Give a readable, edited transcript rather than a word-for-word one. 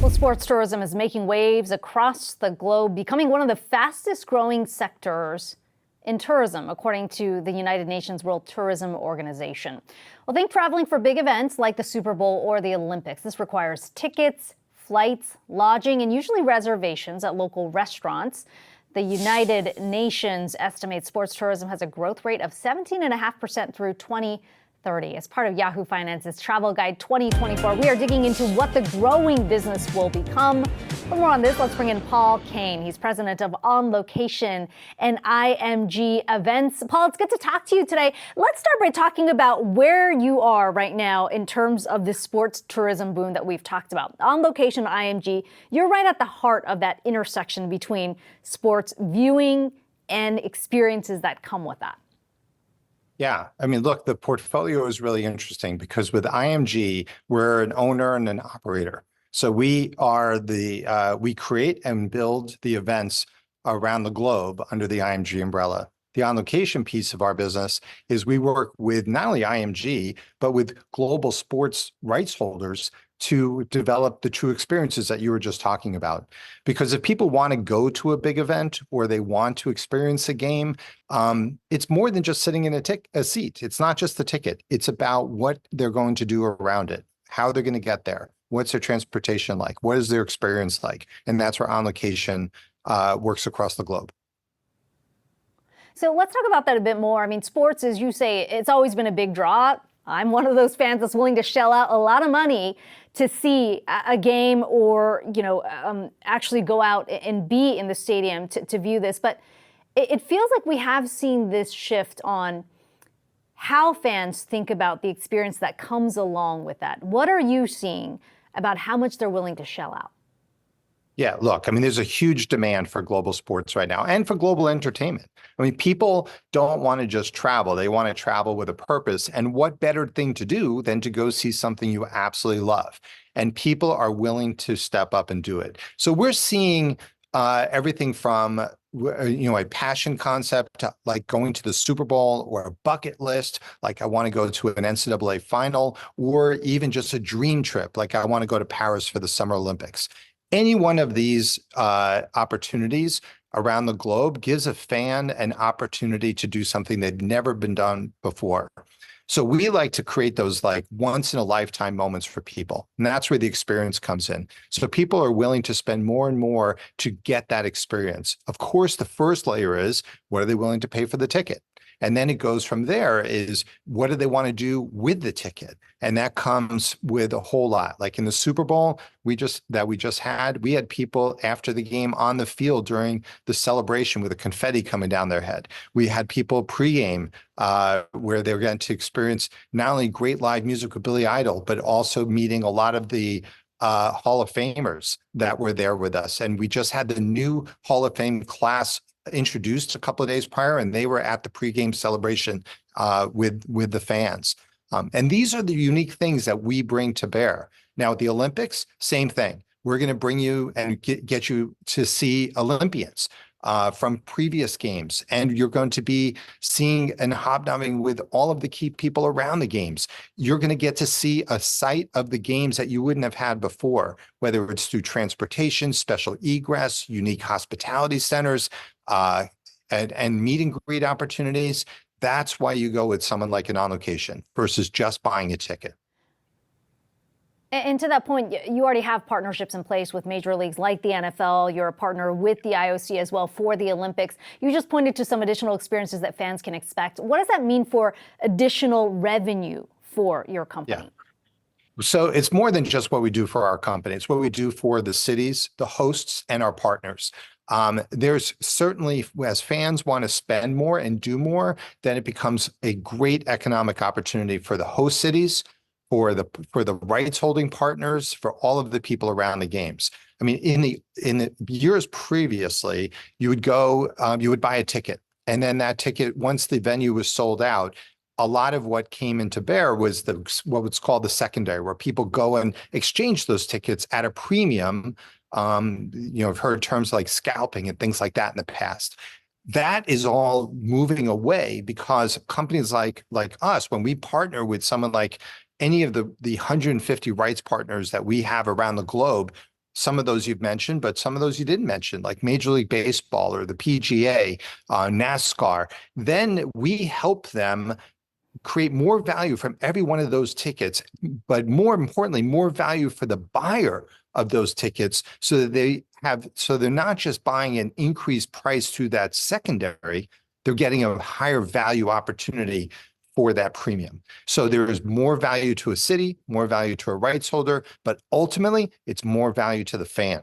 Well, sports tourism is making waves across the globe, becoming one of the fastest growing sectors in tourism, according to the United Nations World Tourism Organization. Well, think traveling for big events like the Super Bowl or the Olympics. This requires tickets, flights, lodging, and usually reservations at local restaurants. The United Nations estimates sports tourism has a growth rate of 17.5% through 2030. As part of Yahoo Finance's Travel Guide 2024, we are digging into what the growing business will become. For more on this, let's bring in Paul Caine. He's president of Location and IMG Events. Paul, it's good to talk to you today. Let's start by talking about where you are right now in terms of the sports tourism boom that we've talked about. On Location IMG, you're right at the heart of that intersection between sports viewing and experiences that come with that. Yeah, I mean, look, the portfolio is really interesting because with IMG, we're an owner and an operator. So we are we create and build the events around the globe under the IMG umbrella. The on location piece of our business is we work with not only IMG, but with global sports rights holders to develop the true experiences that you were just talking about. Because if people want to go to a big event or they want to experience a game, it's more than just sitting in a seat. It's not just the ticket. It's about what they're going to do around it, how they're going to get there, what's their transportation like, what is their experience like, and that's where On Location works across the globe. So let's talk about that a bit more. I mean, sports, as you say, it's always been a big draw. I'm one of those fans that's willing to shell out a lot of money to see a game or, actually go out and be in the stadium to view this. But it feels like we have seen this shift on how fans think about the experience that comes along with that. What are you seeing about how much they're willing to shell out? Yeah, look, I mean, there's a huge demand for global sports right now and for global entertainment. I mean, people don't want to just travel. They want to travel with a purpose. And what better thing to do than to go see something you absolutely love? And people are willing to step up and do it. So we're seeing everything from a passion concept to like going to the Super Bowl, or a bucket list, like I want to go to an NCAA final, or even just a dream trip, like I want to go to Paris for the Summer Olympics. Any one of these opportunities around the globe gives a fan an opportunity to do something they've never been done before. So we like to create those like once in a lifetime moments for people. And that's where the experience comes in. So people are willing to spend more and more to get that experience. Of course, the first layer is, what are they willing to pay for the ticket? And then it goes from there is, what do they want to do with the ticket? And that comes with a whole lot. Like in the Super Bowl we just had, we had people after the game on the field during the celebration with the confetti coming down their head. We had people pregame where they were getting to experience not only great live music with Billy Idol, but also meeting a lot of the Hall of Famers that were there with us. And we just had the new Hall of Fame class introduced a couple of days prior, and they were at the pregame celebration with the fans. And these are the unique things that we bring to bear. Now at the Olympics, same thing. We're going to bring you and get you to see Olympians from previous games, and you're going to be seeing and hobnobbing with all of the key people around the games. You're going to get to see a site of the games that you wouldn't have had before, whether it's through transportation, special egress, unique hospitality centers, and meet and greet opportunities. That's why you go with someone like an On Location versus just buying a ticket. And to that point, you already have partnerships in place with major leagues like the NFL. You're a partner with the IOC as well for the Olympics. You just pointed to some additional experiences that fans can expect. What does that mean for additional revenue for your company? Yeah. So it's more than just what we do for our company. It's what we do for the cities, the hosts, and our partners. There's certainly, as fans want to spend more and do more, then it becomes a great economic opportunity for the host cities, for the rights holding partners, for all of the people around the games. I mean, in the years previously, you would go, you would buy a ticket, and then that ticket, once the venue was sold out, a lot of what came into bear was what was called the secondary, where people go and exchange those tickets at a premium. I've heard terms like scalping and things like that in the past. That is all moving away because companies like us, when we partner with someone like any of the 150 rights partners that we have around the globe, some of those you've mentioned, but some of those you didn't mention, like Major League Baseball or the PGA, NASCAR. Then we help them create more value from every one of those tickets, but more importantly, more value for the buyer of those tickets so that they're not just buying an increased price through that secondary, they're getting a higher value opportunity for that premium. So there is more value to a city, more value to a rights holder, but ultimately it's more value to the fan.